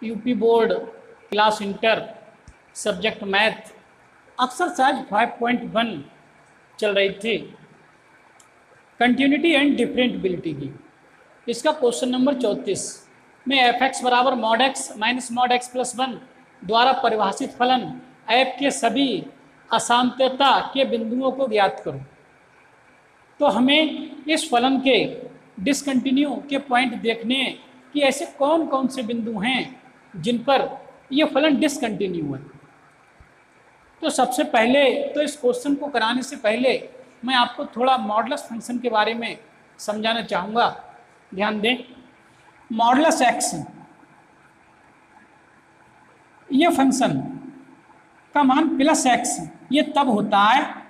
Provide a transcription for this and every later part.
UP board class inter subject math exercise 5.1 चल रही थी कंटिन्यूटी एंड डिफरेंटबिलिटी की। इसका क्वेश्चन नंबर 34 में एफ एक्स बराबर mod x minus mod x plus 1 द्वारा परिभाषित फलन एफ के सभी असांतत्यता के बिंदुओं को ज्ञात करो। तो हमें इस फलन के डिसकंटिन्यू के पॉइंट देखने कि ऐसे कौन कौन से बिंदु हैं जिन पर यह फलन डिसकंटिन्यू है। तो सबसे पहले तो इस क्वेश्चन को कराने से पहले मैं आपको थोड़ा मॉडुलस फंक्शन के बारे में समझाना चाहूँगा। ध्यान दें, मॉडुलस एक्स ये फंक्शन का मान प्लस एक्स ये तब होता है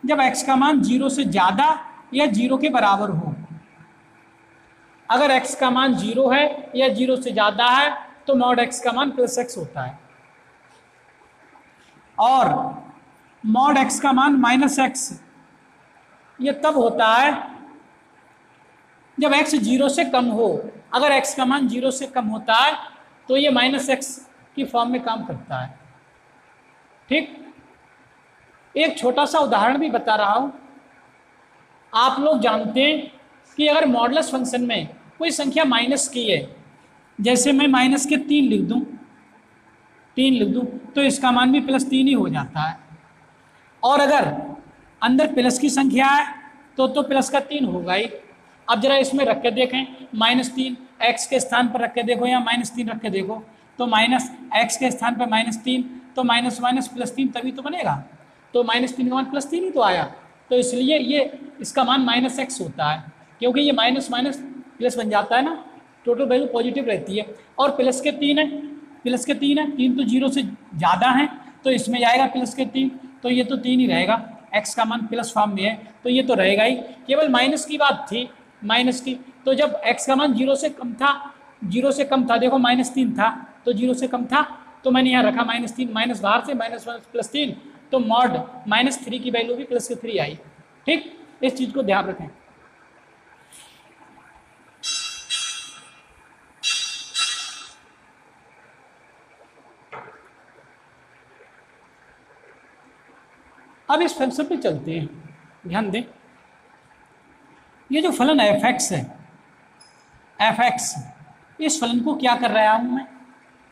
जब x का मान 0 से ज़्यादा या 0 के बराबर हो। अगर x का मान 0 है या 0 से ज़्यादा है तो मॉड x का मान प्लस x होता है, और मॉड x का मान माइनस x ये तब होता है जब x 0 से कम हो। अगर x का मान 0 से कम होता है तो ये माइनस x की फॉर्म में काम करता है। ठीक, एक छोटा सा उदाहरण भी बता रहा हूँ। आप लोग जानते हैं कि अगर मॉडुलस फंक्शन में कोई संख्या माइनस की है, जैसे मैं माइनस के 3 लिख दूँ तो इसका मान भी प्लस 3 ही हो जाता है। और अगर अंदर प्लस की संख्या है तो प्लस का 3 होगा ही। अब जरा इसमें रख के देखें, -3 x के स्थान पर रख के देखो या -3 रख के देखो, तो माइनस x के स्थान पर -3 तो माइनस माइनस प्लस 3 तभी तो बनेगा। तो -3 का मान प्लस 3 ही तो आया, तो इसलिए ये इसका मान -x होता है, क्योंकि ये माइनस माइनस प्लस बन जाता है ना, टोटल वैल्यू पॉजिटिव रहती है। और प्लस के 3 है, 3 तो 0 से ज़्यादा है तो इसमें जाएगा प्लस के 3, तो ये तो 3 ही रहेगा। x का मान प्लस फॉर्म में है तो ये तो रहेगा ही। केवल माइनस की बात थी, माइनस की, तो जब x का मान 0 से कम था, देखो -3 था तो 0 से कम था तो मैंने यहाँ रखा -3, माइनस बाहर से माइनस प्लस 3, तो मॉड -3 की वैल्यू भी प्लस के 3 आई। ठीक, इस चीज़ को ध्यान रखें। अब इस फंक्शन पे चलते हैं। ध्यान दें, ये जो फलन एफ एक्स है, एफ एक्स, इस फलन को क्या कर रहा हूं मैं,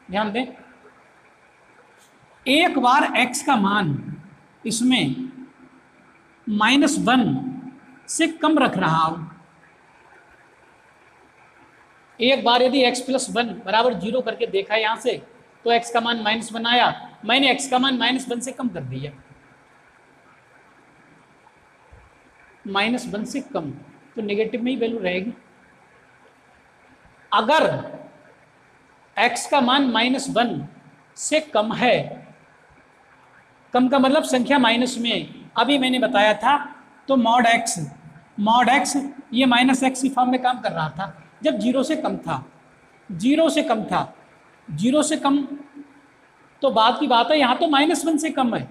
ध्यान दें, एक बार x का मान इसमें -1 से कम रख रहा हूं। एक बार यदि x + 1 बराबर 0 करके देखा यहाँ से तो x का मान -1 आया, मैंने x का मान -1 से कम कर दिया, -1 से कम, तो नेगेटिव में ही वैल्यू रहेगी। अगर x का मान -1 से कम है, कम का मतलब संख्या माइनस में, अभी मैंने बताया था, तो मॉड x ये -x की फॉर्म में काम कर रहा था जब 0 से कम था। 0 से कम तो बात की बात है, यहाँ तो -1 से कम है,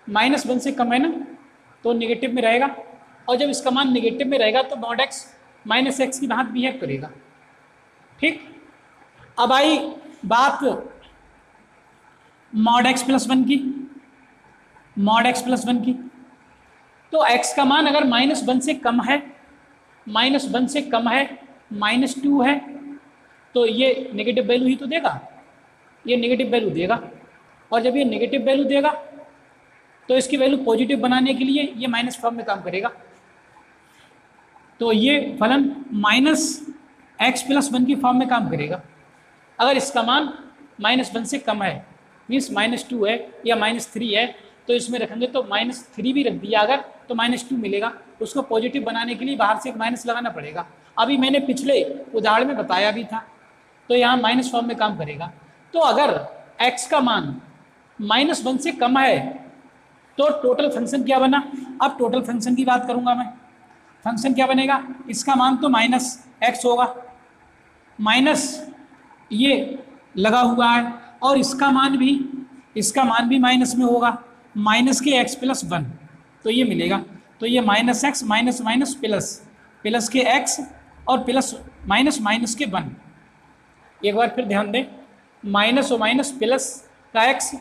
-1 से कम है ना, तो नेगेटिव में रहेगा। और जब इसका मान नेगेटिव में रहेगा तो मॉड x -x की बात बिहेव करेगा। ठीक, अब आई बात मॉड x + 1 की, तो x का मान अगर -1 से कम है, -2 है, तो ये नेगेटिव वैल्यू ही तो देगा, ये नेगेटिव वैल्यू देगा। और जब ये नेगेटिव वैल्यू देगा तो इसकी वैल्यू पॉजिटिव बनाने के लिए ये माइनस फॉर्म में काम करेगा। तो ये फलन -x + 1 की फॉर्म में काम करेगा। अगर इसका मान -1 से कम है, मीन्स -2 है या -3 है, तो इसमें रखेंगे तो -3 भी रख दिया अगर, तो -2 मिलेगा। उसको पॉजिटिव बनाने के लिए बाहर से एक माइनस लगाना पड़ेगा। अभी मैंने पिछले उदाहरण में बताया भी था, तो यहाँ माइनस फॉर्म में काम करेगा। तो अगर x का मान -1 से कम है तो टोटल फंक्शन क्या बना। अब टोटल फंक्शन की बात करूँगा मैं, फंक्शन क्या बनेगा, इसका मान तो -x होगा, माइनस ये लगा हुआ है, और इसका मान भी माइनस में होगा, माइनस के x + 1, तो ये मिलेगा। तो ये -x माइनस प्लस के x और प्लस माइनस के 1, एक बार फिर ध्यान दें, माइनस और माइनस प्लस का एक्स,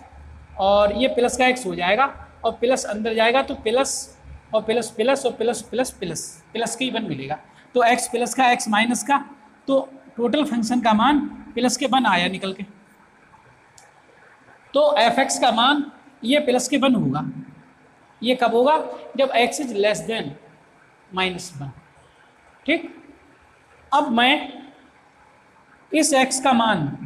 और ये प्लस का एक्स हो जाएगा और प्लस अंदर जाएगा तो प्लस और प्लस प्लस और प्लस प्लस प्लस प्लस के ही 1 मिलेगा। तो एक्स प्लस का एक्स माइनस का, तो टोटल फंक्शन का मान प्लस के 1 आया निकल के। तो एफ एक्स का मान ये प्लस के 1 होगा। ये कब होगा? जब एक्स इज लेस देन -1। ठीक, अब मैं इस एक्स का मान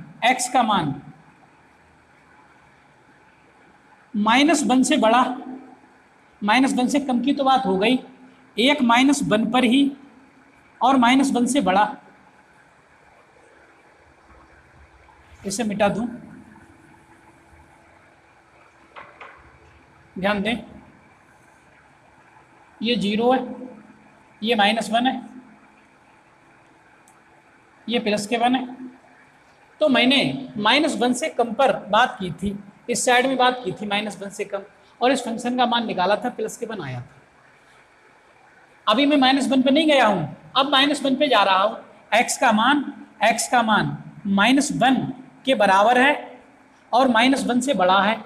-1 से बड़ा, -1 से कम की तो बात हो गई, एक -1 पर ही और -1 से बड़ा, इसे मिटा दूं। ध्यान दें, ये 0 है, ये -1 है, ये प्लस के 1 है। तो मैंने -1 से कम पर बात की थी, इस साइड में बात की थी -1 से कम, और इस फंक्शन का मान निकाला था, प्लस के 1 आया था। अभी मैं -1 पे नहीं गया हूं, अब -1 पे जा रहा हूं। x का मान -1 के बराबर है और -1 से बड़ा है,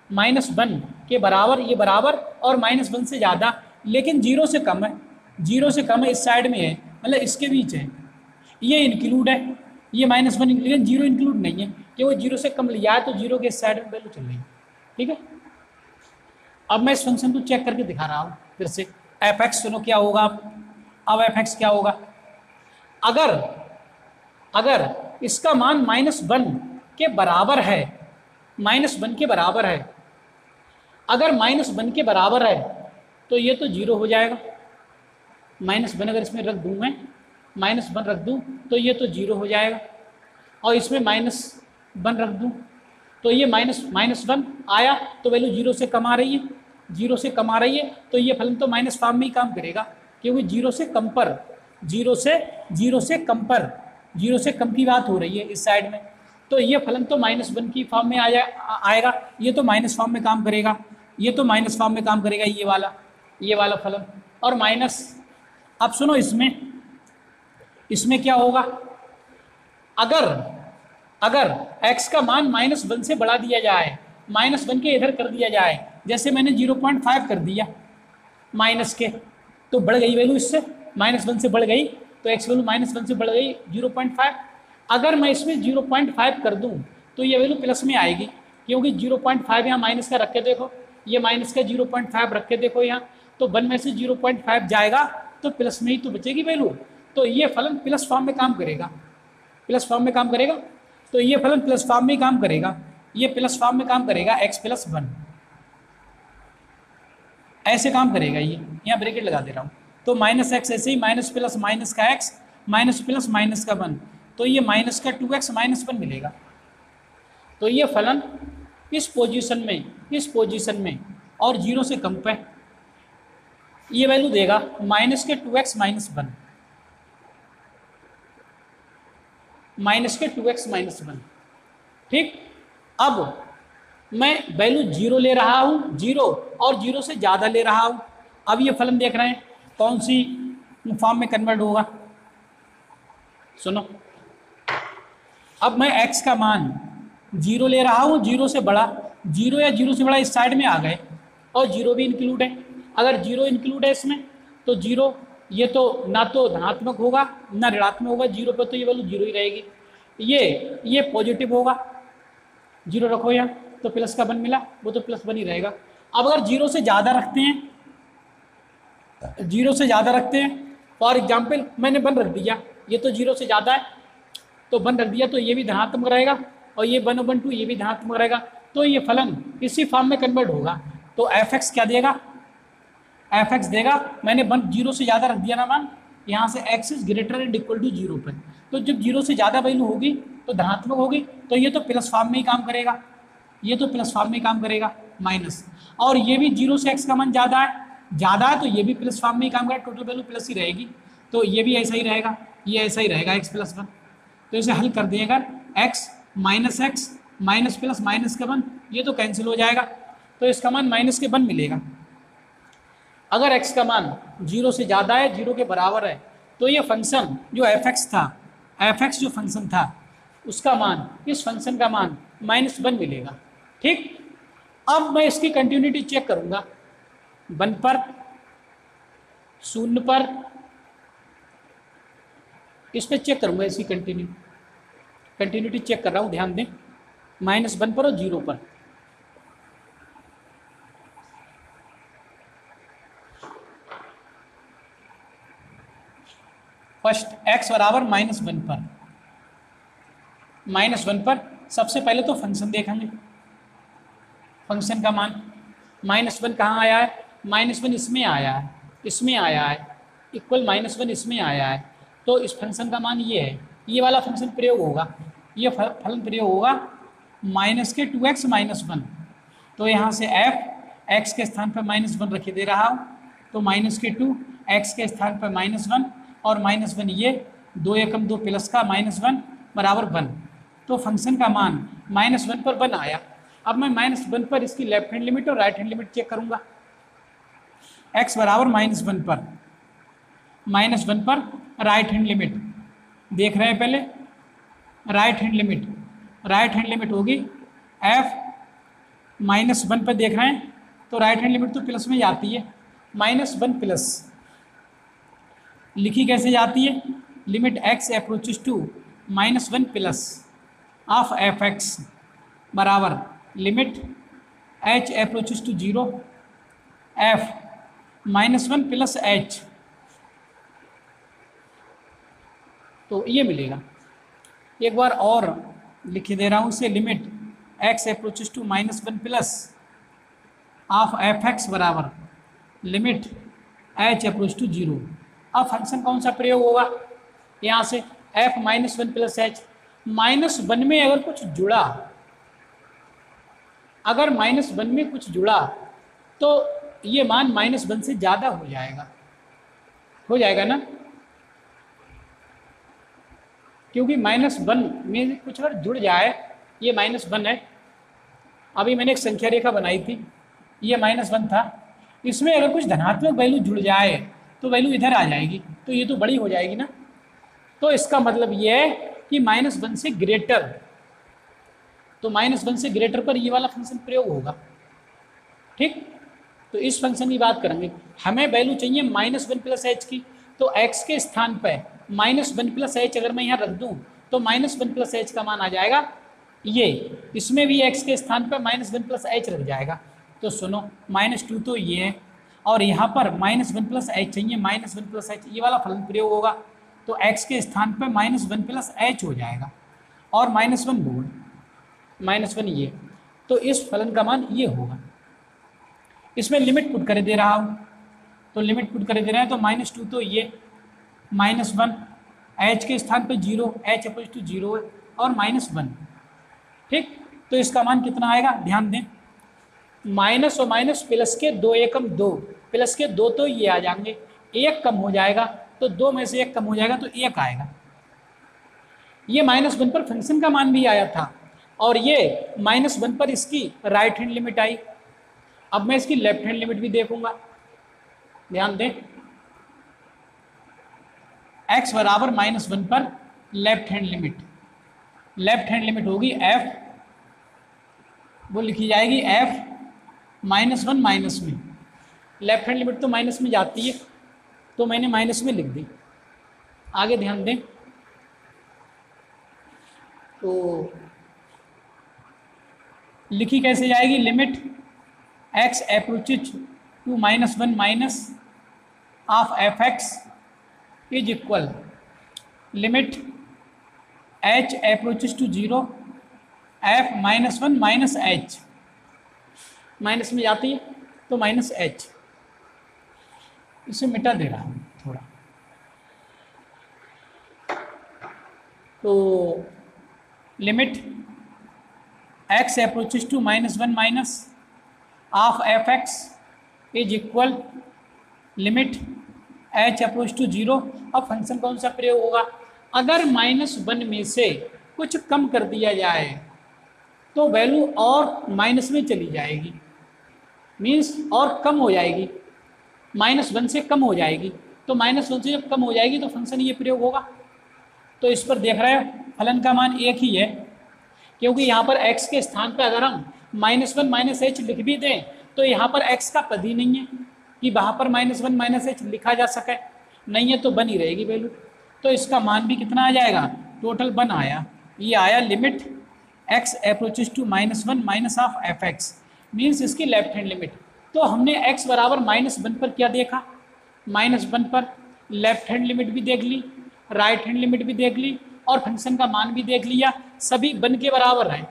-1 के बराबर, ये बराबर और -1 से ज़्यादा, लेकिन 0 से कम है, 0 से कम है, इस साइड में है, मतलब इसके बीच है। ये इंक्लूड है, ये -1, लेकिन 0 इंक्लूड नहीं है, क्योंकि 0 से कम लिया है तो 0 के साइड में वैल्यू चल रही है। ठीक है, अब मैं इस फंक्शन को चेक करके दिखा रहा हूँ फिर से। एफ एक्स सुनो क्या होगा अब एफ एक्स क्या होगा? अगर इसका मान -1 के बराबर है, -1 के बराबर है, अगर -1 के बराबर है तो ये तो 0 हो जाएगा। -1 अगर इसमें रख दूँ मैं, -1 रख दूँ तो ये तो 0 हो जाएगा, और इसमें -1 रख दूँ तो ये -1 आया, तो वैल्यू 0 से कम आ रही है, 0 से कम आ रही है, तो ये फलन तो माइनस फॉर्म में ही काम करेगा, क्योंकि 0 से कम पर, 0 से कम पर, 0 से कम की बात हो रही है इस साइड में, तो ये फलन तो -1 की फॉर्म में आएगा, ये तो माइनस फॉर्म में काम करेगा, ये तो माइनस फॉर्म में काम करेगा, ये वाला फलन, और माइनस। अब सुनो, इसमें क्या होगा? अगर x का मान -1 से बढ़ा दिया जाए, -1 के इधर कर दिया जाए, जैसे मैंने 0.5 कर दिया माइनस के, तो बढ़ गई वैल्यू, इससे -1 से बढ़ गई, तो x वैल्यू -1 से बढ़ गई 0.5। अगर मैं इसमें 0.5 कर दूं तो ये वैल्यू प्लस में आएगी, क्योंकि 0.5 यहाँ माइनस का रख के देखो, ये माइनस का 0.5 रख के देखो यहाँ, तो 1 में से 0.5 जाएगा तो प्लस में ही तो बचेगी वैल्यू, तो ये फलन प्लस फॉर्म में काम करेगा, प्लस फॉर्म में काम करेगा, तो ये फलन प्लस फॉर्म में काम करेगा, ये प्लस फॉर्म में काम करेगा, x+1 ऐसे काम करेगा। ये यहाँ ब्रैकेट लगा दे रहा हूँ, तो -x ऐसे ही, माइनस प्लस माइनस का x, माइनस प्लस माइनस का 1, तो ये माइनस का 2x -1 मिलेगा। तो ये फलन इस पोजीशन में और 0 से कम पे ये वैल्यू देगा -2x -1, -2x -1। ठीक, अब मैं वैल्यू 0 ले रहा हूँ, 0 और 0 से ज़्यादा ले रहा हूँ। अब ये फलन देख रहे हैं कौन सी फॉर्म में कन्वर्ट होगा। सुनो, अब मैं x का मान 0 ले रहा हूँ, 0 से बड़ा, 0 या 0 से बड़ा इस साइड में आ गए, और 0 भी इंक्लूड है। अगर 0 इंक्लूड है इसमें तो 0, ये तो ना तो धनात्मक होगा ना ऋणात्मक होगा, 0 पर तो ये वैल्यू 0 ही रहेगी। ये पॉजिटिव होगा, 0 रखो यहाँ, तो प्लस का 1 मिला, वो तो +1 ही रहेगा। अब अगर 0 से ज़्यादा रखते हैं, 0 से ज़्यादा रखते हैं, फॉर एग्जाम्पल मैंने 1 रख दिया, ये तो 0 से ज़्यादा है तो 1 रख दिया, तो ये भी धनात्मक रहेगा, और ये 1 और 2 ये भी धनात्मक रहेगा, तो ये फलन इसी फॉर्म में कन्वर्ट होगा। तो एफ एक्स क्या देगा? एफ एक्स देगा, मैंने 0 से ज़्यादा रख दिया ना मान, यहाँ से x is greater and equal to 0 पर, तो जब 0 से ज़्यादा वैल्यू होगी तो धनात्मक होगी, तो ये तो प्लस फॉर्म में ही काम करेगा, ये तो प्लस फॉर्म में ही काम करेगा, माइनस, और ये भी 0 से x का मान ज़्यादा है तो ये भी प्लस फॉर्म में ही काम करेगा, टोटल वैल्यू प्लस ही रहेगी, तो ये भी ऐसा ही रहेगा, ये ऐसा ही रहेगा x+1। तो इसे हल कर दिएगा, x माइनस प्लस माइनस का 1, ये तो कैंसिल हो जाएगा, तो इसका मान -1 मिलेगा। अगर x का मान 0 से ज़्यादा है, 0 के बराबर है, तो ये फंक्शन जो f(x) था, f(x) जो फंक्शन था, उसका मान, इस फंक्शन का मान -1 मिलेगा। ठीक, अब मैं इसकी कंटिन्यूटी चेक करूंगा 1 पर, 0 पर, इस पर चेक करूंगा इसकी कंटिन्यूटी चेक कर रहा हूं, ध्यान दें, -1 पर और 0 पर। फर्स्ट x बराबर -1 पर, -1 पर सबसे पहले तो फंक्शन देखेंगे, फंक्शन का मान -1 कहाँ आया है, -1 इसमें आया है, इसमें आया है, इक्वल -1 इसमें आया है, तो इस फंक्शन का मान ये है, ये वाला फंक्शन प्रयोग होगा, ये फलन प्रयोग होगा -2x -1, तो यहाँ से f x के स्थान पर -1 रखे दे रहा हूँ, तो -2 x के स्थान पर -1 और -1 ये 2 एकम 2 प्लस का -1 बराबर 1, तो फंक्शन का मान -1 पर 1 आया। अब मैं -1 पर इसकी लेफ्ट हैंड लिमिट और राइट हैंड लिमिट चेक करूंगा। x बराबर -1 पर, -1 पर राइट हैंड लिमिट देख रहे हैं, पहले राइट हैंड लिमिट होगी f -1 पर देख रहे हैं, तो राइट हैंड लिमिट तो प्लस में जाती है, -1 प्लस लिखी कैसे जाती है, limit x approaches to -1 plus of f(x) बराबर limit h approaches to 0 f -1 plus h, तो ये मिलेगा। एक बार और लिख दे रहा हूँ इसे, limit x approaches to -1 plus of f(x) बराबर लिमिट h अप्रोच टू 0। अब फंक्शन कौन सा प्रयोग होगा, यहाँ से f -1 प्लस h, -1 में अगर कुछ जुड़ा, अगर -1 में कुछ जुड़ा तो ये मान -1 से ज़्यादा हो जाएगा ना, क्योंकि -1 में कुछ अगर जुड़ जाए, ये -1 है, अभी मैंने एक संख्या रेखा बनाई थी, ये -1 था, इसमें अगर कुछ धनात्मक वैल्यू जुड़ जाए तो वैल्यू इधर आ जाएगी, तो ये तो बड़ी हो जाएगी ना, तो इसका मतलब ये है कि -1 से ग्रेटर, तो -1 से ग्रेटर पर ये वाला फंक्शन प्रयोग होगा। ठीक, तो इस फंक्शन की बात करेंगे, हमें वैल्यू चाहिए -1 प्लस h की, तो x के स्थान पर -1 प्लस h अगर मैं यहाँ रख दूँ तो -1 प्लस h का मान आ जाएगा ये, इसमें भी x के स्थान पर -1 प्लस h रख जाएगा, तो सुनो -2 तो ये है, और यहाँ पर -1 प्लस h चाहिए, -1 प्लस h, ये वाला फलन प्रयोग होगा, तो x के स्थान पर -1 प्लस h हो जाएगा, और -1 बोल -1 ये, तो इस फलन का मान ये होगा। इसमें लिमिट पुट कर दे रहा हूँ, तो लिमिट पुट कर दे रहे हैं, तो -2 तो ये, -1 h के स्थान पर 0, h अपोज टू 0 है, और -1। ठीक, तो इसका मान कितना आएगा, ध्यान दें, माइनस और माइनस प्लस के 2 एकम 2, प्लस के 2 तो ये आ जाएंगे, 1 कम हो जाएगा, तो 2 में से 1 कम हो जाएगा तो 1 आएगा। ये -1 पर फंक्शन का मान भी आया था, और ये -1 पर इसकी राइट हैंड लिमिट आई। अब मैं इसकी लेफ्ट हैंड लिमिट भी देखूंगा, ध्यान दें, x बराबर -1 पर लेफ्ट हैंड लिमिट होगी f, वो लिखी जाएगी f -1 माइनस में, लेफ्ट हैंड लिमिट तो माइनस में जाती है, तो मैंने माइनस में लिख दी। आगे ध्यान दें, तो लिखी कैसे जाएगी, limit x approaches to -1 minus of f(x) is equal limit h approaches to 0 f -1 minus h, minus में जाती है तो -h, इसे मिटा दे रहा हूँ थोड़ा, तो limit x approaches to -1 minus of f(x) is equal limit h approach to 0। अब फंक्शन कौन सा प्रयोग होगा, अगर -1 में से कुछ कम कर दिया जाए तो वैल्यू और माइनस में चली जाएगी, मीन्स और कम हो जाएगी, -1 से कम हो जाएगी, तो -1 से जब कम हो जाएगी तो फंक्शन ये प्रयोग होगा। तो इस पर देख रहे हैं फलन का मान एक ही है, क्योंकि यहाँ पर x के स्थान पर अगर हम -1 -h लिख भी दें तो यहाँ पर x का पद ही नहीं है कि वहाँ पर -1 -h लिखा जा सके, नहीं है तो बनी रहेगी वैल्यू। तो इसका मान भी कितना आ जाएगा, टोटल 1 आया। ये आया limit x approaches to -1 half fx, means इसकी लेफ्ट हैंड लिमिट। तो हमने x बराबर -1 पर क्या देखा, -1 पर लेफ्ट हैंड लिमिट भी देख ली, राइट हैंड लिमिट भी देख ली और फंक्शन का मान भी देख लिया, सभी 1 के बराबर है,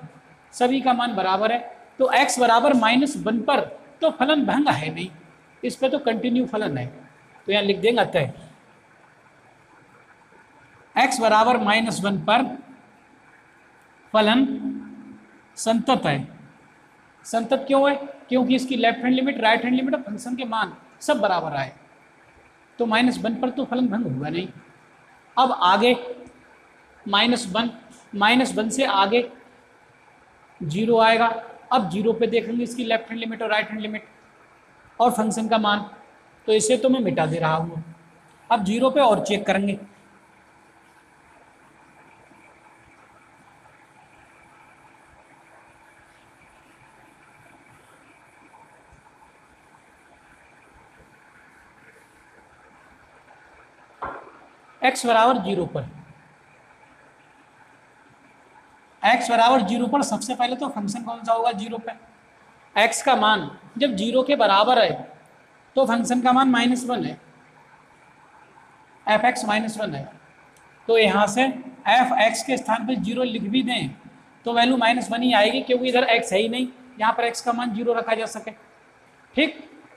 सभी का मान बराबर है। तो x बराबर -1 पर तो फलन भंग है नहीं, इस पर तो कंटिन्यू फलन है। तो यहाँ लिख देंगे अतः x बराबर -1 पर फलन संतत है। संतत क्यों है, क्योंकि इसकी left hand limit, right hand limit और फंक्शन के मान सब बराबर आए, तो -1 पर तो फलन भंग हुआ नहीं। अब आगे -1 से आगे 0 आएगा। अब 0 पे देखेंगे इसकी लेफ्ट हैंड लिमिट और राइट हैंड लिमिट और फंक्शन का मान, तो इसे तो मैं मिटा दे रहा हूँ। अब 0 पे और चेक करेंगे। x बराबर 0 पर, x बराबर 0 पर सबसे पहले तो फंक्शन कौन सा होगा 0 पे, x का मान जब 0 के बराबर है तो फंक्शन का मान -1 है, f(x) -1 है। तो यहाँ से f(x) के स्थान पर 0 लिख भी दें तो वैल्यू -1 ही आएगी, क्योंकि इधर x है ही नहीं, यहाँ पर x का मान 0 रखा जा सके। ठीक,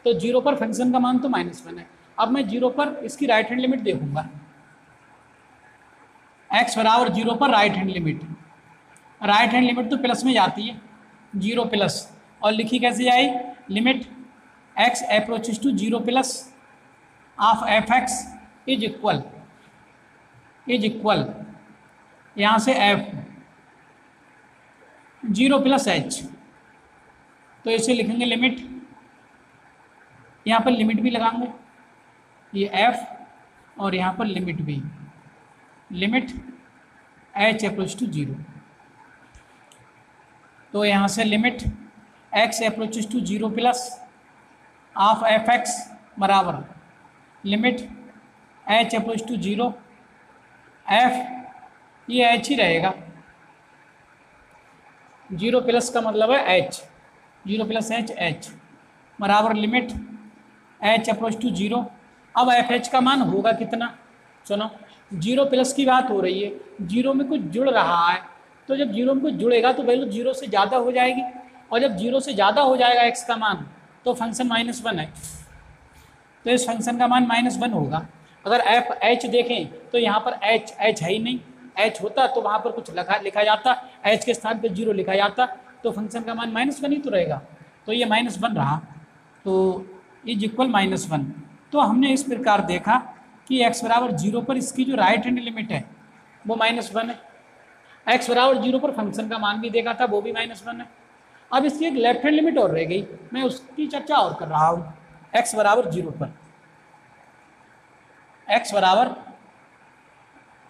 तो 0 पर फंक्शन का मान तो -1 है। अब मैं 0 पर इसकी राइट हैंड लिमिट देखूंगा, x बराबर 0 पर right hand limit, right hand limit तो प्लस में जाती है, 0 प्लस, और लिखी कैसे आई, limit x approaches to 0 plus of fx is equal यहाँ से f 0 प्लस h, तो इसे लिखेंगे लिमिट, यहाँ पर लिमिट भी लगाएंगे, ये f और यहाँ पर लिमिट भी, लिमिट h अप्रोच टू 0। तो यहाँ से limit x approaches to 0 plus of fx बराबर limit h approach to 0 f, ये h ही रहेगा, 0 प्लस का मतलब है h, 0 प्लस h बराबर लिमिट h अप्रोच टू 0। अब fh का मान होगा कितना, सुनो, 0 प्लस की बात हो रही है, 0 में कुछ जुड़ रहा है, तो जब 0 में कुछ जुड़ेगा तो वैल्यू 0 से ज़्यादा हो जाएगी, और जब 0 से ज़्यादा हो जाएगा x का मान तो फंक्शन -1 है, तो इस फंक्शन का मान -1 होगा। अगर f(h) देखें तो यहाँ पर h है ही नहीं, h होता तो वहाँ पर कुछ लिखा जाता, h के स्थान पर 0 लिखा जाता, तो फंक्शन का मान -1 ही तो रहेगा, तो ये -1 रहा, तो इज इक्वल -1। तो हमने इस प्रकार देखा कि x बराबर 0 पर इसकी जो राइट हैंड लिमिट है वो -1 है, x बराबर 0 पर फंक्शन का मान भी देखा था, वो भी -1 है। अब इसकी एक लेफ्ट हैंड लिमिट और रह गई, मैं उसकी चर्चा और कर रहा हूँ। x बराबर 0 पर, x बराबर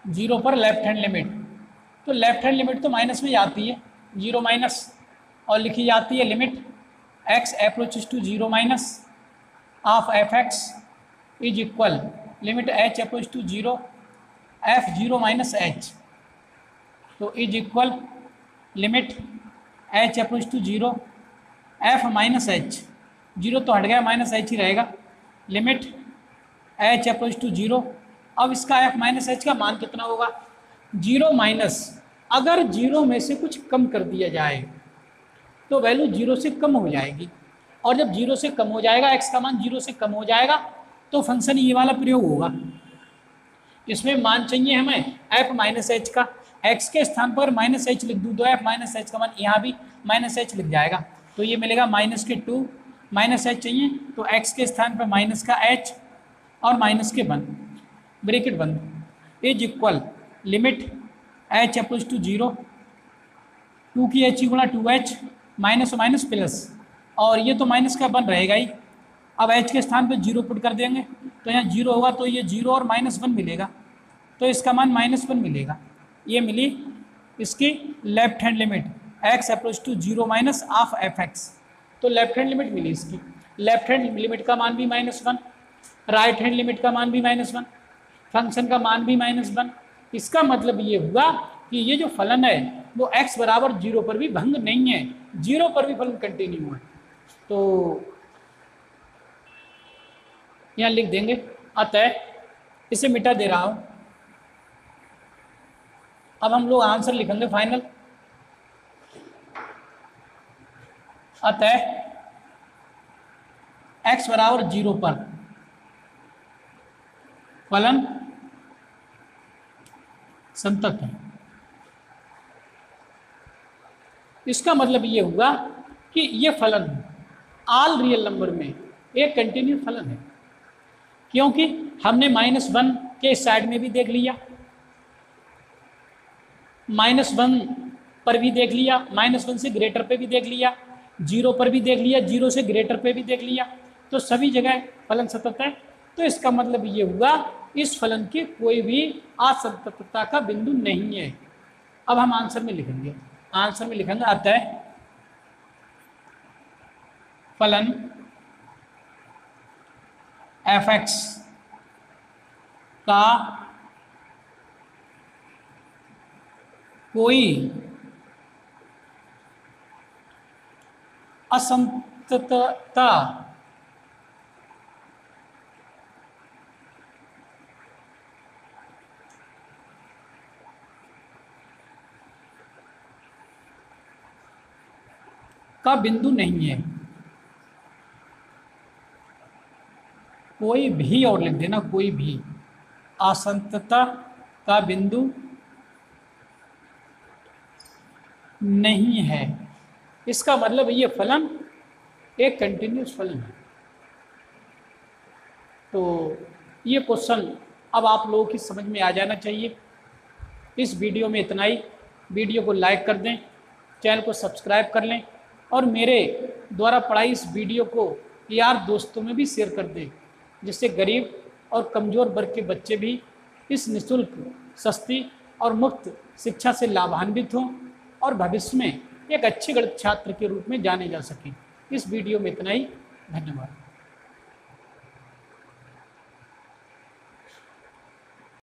0 पर लेफ्ट हैंड लिमिट, तो लेफ्ट हैंड लिमिट तो माइनस में जाती है, 0 माइनस, और लिखी जाती है limit x approaches to 0 minus of fx is equal limit h approach to 0 f0 minus h, तो is equal limit h approach to 0 f minus h, 0 तो हट गया, माइनस h ही रहेगा, लिमिट h अप्रोच टू 0। अब इसका f minus h का मान कितना होगा, 0 माइनस, अगर 0 में से कुछ कम कर दिया जाए तो वैल्यू 0 से कम हो जाएगी, और जब 0 से कम हो जाएगा, x का मान 0 से कम हो जाएगा तो फंक्शन ये वाला प्रयोग होगा। इसमें मान चाहिए हमें f माइनस h का, x के स्थान पर -h लिख दूँ तो f माइनस h का मान यहाँ भी -h लिख जाएगा, तो ये मिलेगा -2 -h चाहिए तो x के स्थान पर माइनस का h और माइनस के 1 ब्रैकेट बंद is equal limit h approach to 0 2 की h गुणा 2h माइनस माइनस प्लस, और ये तो माइनस का 1 रहेगा ही। अब h के स्थान पर 0 पुट कर देंगे तो यहाँ 0 होगा, तो ये 0 और -1 मिलेगा, तो इसका मान -1 मिलेगा। ये मिली इसकी left hand limit x approach to 0 minus half f x, तो लेफ्ट हैंड लिमिट मिली इसकी। लेफ्ट हैंड लिमिट का मान भी -1, राइट हैंड लिमिट का मान भी -1, फंक्शन का मान भी -1। इसका मतलब ये हुआ कि ये जो फलन है वो x बराबर 0 पर भी भंग नहीं है, 0 पर भी फलन कंटिन्यू है। तो यहाँ लिख देंगे, अतः इसे मिटा दे रहा हूं। अब हम लोग आंसर लिखेंगे फाइनल। अतः x बराबर 0 पर फलन संतत है। इसका मतलब ये हुआ कि ये फलन ऑल रियल नंबर में एक कंटिन्यू फलन है, क्योंकि हमने -1 के साइड में भी देख लिया, -1 पर भी देख लिया, -1 से ग्रेटर पे भी देख लिया, 0 पर भी देख लिया, 0 से ग्रेटर पे भी देख लिया, तो सभी जगह फलन सतत है। तो इसका मतलब ये हुआ इस फलन की कोई भी असंततता का बिंदु नहीं है। अब हम आंसर में लिखेंगे, आंसर में लिखेंगे अतः फलन एफ एक्स का कोई असंततता का बिंदु नहीं है। कोई भी, और लिख देना, कोई भी असंततता का बिंदु नहीं है। इसका मतलब ये फलन एक कंटिन्यूस फलन है। तो ये क्वेश्चन अब आप लोगों की समझ में आ जाना चाहिए। इस वीडियो में इतना ही। वीडियो को लाइक कर दें, चैनल को सब्सक्राइब कर लें और मेरे द्वारा पढ़ाई इस वीडियो को यार दोस्तों में भी शेयर कर दें, जिससे गरीब और कमज़ोर वर्ग के बच्चे भी इस निःशुल्क, सस्ती और मुफ्त शिक्षा से लाभान्वित हों और भविष्य में एक अच्छे गणित छात्र के रूप में जाने जा सकें। इस वीडियो में इतना ही। धन्यवाद।